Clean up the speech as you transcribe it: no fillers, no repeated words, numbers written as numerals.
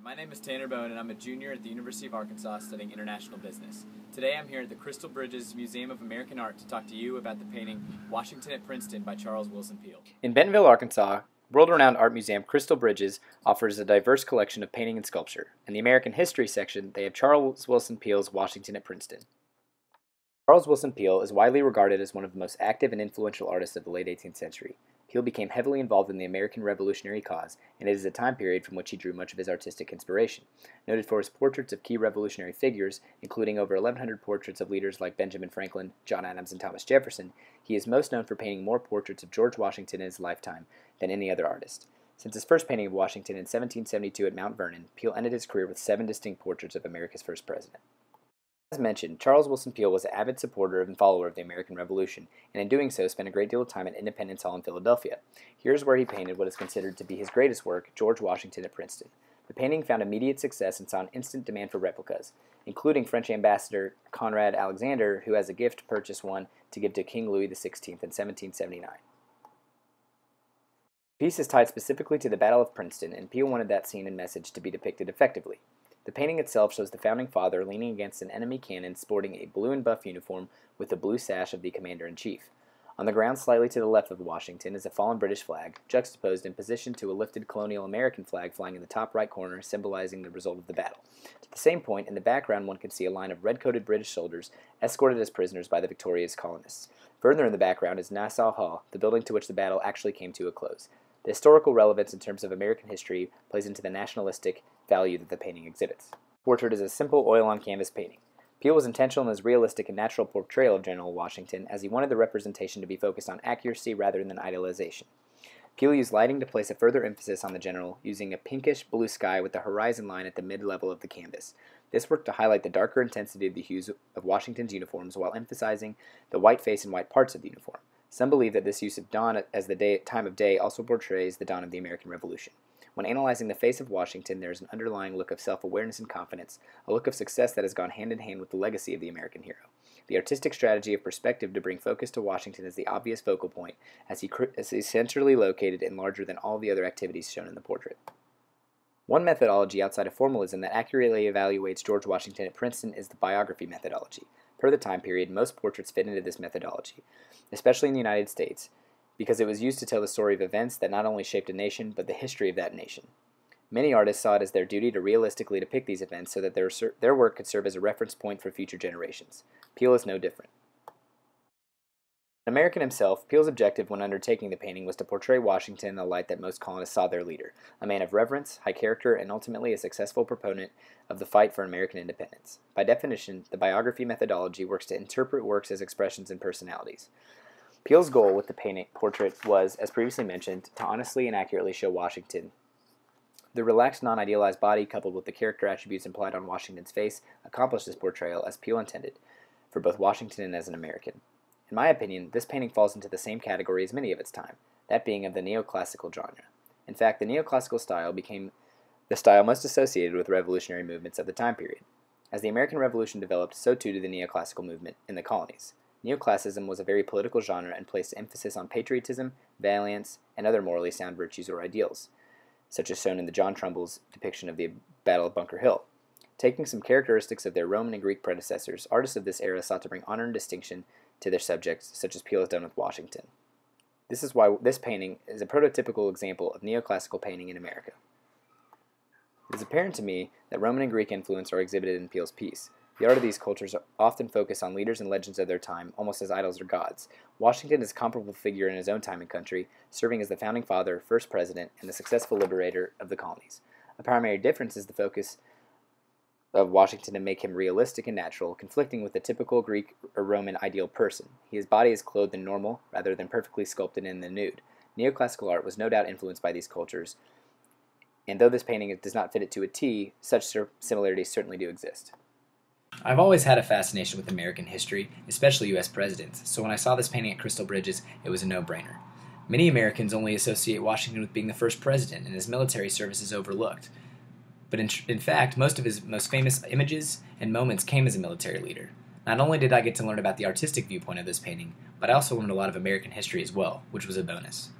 My name is Tanner Bone, and I'm a junior at the University of Arkansas studying international business. Today I'm here at the Crystal Bridges Museum of American Art to talk to you about the painting Washington at Princeton by Charles Willson Peale. In Bentonville, Arkansas, world-renowned art museum Crystal Bridges offers a diverse collection of painting and sculpture. In the American History section, they have Charles Willson Peale's Washington at Princeton. Charles Willson Peale is widely regarded as one of the most active and influential artists of the late 18th century. Peale became heavily involved in the American Revolutionary cause, and it is a time period from which he drew much of his artistic inspiration. Noted for his portraits of key revolutionary figures, including over 1,100 portraits of leaders like Benjamin Franklin, John Adams, and Thomas Jefferson, he is most known for painting more portraits of George Washington in his lifetime than any other artist. Since his first painting of Washington in 1772 at Mount Vernon, Peale ended his career with 7 distinct portraits of America's first president. As mentioned, Charles Willson Peale was an avid supporter and follower of the American Revolution, and in doing so spent a great deal of time at Independence Hall in Philadelphia. Here's where he painted what is considered to be his greatest work, George Washington at Princeton. The painting found immediate success and saw an instant demand for replicas, including French Ambassador Conrad Alexander, who as a gift purchased one to give to King Louis XVI in 1779. The piece is tied specifically to the Battle of Princeton, and Peale wanted that scene and message to be depicted effectively. The painting itself shows the founding father leaning against an enemy cannon sporting a blue and buff uniform with the blue sash of the commander-in-chief. On the ground slightly to the left of Washington is a fallen British flag, juxtaposed in position to a lifted colonial American flag flying in the top right corner, symbolizing the result of the battle. To the same point, in the background one can see a line of red-coated British soldiers escorted as prisoners by the victorious colonists. Further in the background is Nassau Hall, the building to which the battle actually came to a close. The historical relevance in terms of American history plays into the nationalistic value that the painting exhibits. The portrait is a simple oil-on-canvas painting. Peale was intentional in his realistic and natural portrayal of General Washington, as he wanted the representation to be focused on accuracy rather than idealization. Peale used lighting to place a further emphasis on the general, using a pinkish blue sky with the horizon line at the mid-level of the canvas. This worked to highlight the darker intensity of the hues of Washington's uniforms while emphasizing the white face and white parts of the uniform. Some believe that this use of dawn as the time of day also portrays the dawn of the American Revolution. When analyzing the face of Washington, there is an underlying look of self-awareness and confidence, a look of success that has gone hand in hand with the legacy of the American hero. The artistic strategy of perspective to bring focus to Washington is the obvious focal point, as he is centrally located and larger than all the other activities shown in the portrait. One methodology outside of formalism that accurately evaluates George Washington at Princeton is the biography methodology. Per the time period, most portraits fit into this methodology, especially in the United States, because it was used to tell the story of events that not only shaped a nation, but the history of that nation. Many artists saw it as their duty to realistically depict these events so that their work could serve as a reference point for future generations. Peale is no different. An American himself, Peale's objective when undertaking the painting was to portray Washington in the light that most colonists saw their leader, a man of reverence, high character, and ultimately a successful proponent of the fight for American independence. By definition, the biography methodology works to interpret works as expressions and personalities. Peale's goal with the portrait was, as previously mentioned, to honestly and accurately show Washington. The relaxed, non-idealized body, coupled with the character attributes implied on Washington's face, accomplished this portrayal as Peale intended, for both Washington and as an American. In my opinion, this painting falls into the same category as many of its time, that being of the neoclassical genre. In fact, the neoclassical style became the style most associated with revolutionary movements of the time period. As the American Revolution developed, so too did the neoclassical movement in the colonies. Neoclassicism was a very political genre and placed emphasis on patriotism, valiance, and other morally sound virtues or ideals, such as shown in the John Trumbull's depiction of the Battle of Bunker Hill. Taking some characteristics of their Roman and Greek predecessors, artists of this era sought to bring honor and distinction to their subjects, such as Peale has done with Washington. This is why this painting is a prototypical example of neoclassical painting in America. It is apparent to me that Roman and Greek influence are exhibited in Peale's piece. The art of these cultures often focus on leaders and legends of their time, almost as idols or gods. Washington is a comparable figure in his own time and country, serving as the founding father, first president, and the successful liberator of the colonies. A primary difference is the focus of Washington to make him realistic and natural, conflicting with the typical Greek or Roman ideal person. His body is clothed in normal, rather than perfectly sculpted in the nude. Neoclassical art was no doubt influenced by these cultures, and though this painting does not fit it to a T, such similarities certainly do exist. I've always had a fascination with American history, especially U.S. presidents, so when I saw this painting at Crystal Bridges, it was a no-brainer. Many Americans only associate Washington with being the first president, and his military service is overlooked. But in fact, most of his most famous images and moments came as a military leader. Not only did I get to learn about the artistic viewpoint of this painting, but I also learned a lot of American history as well, which was a bonus.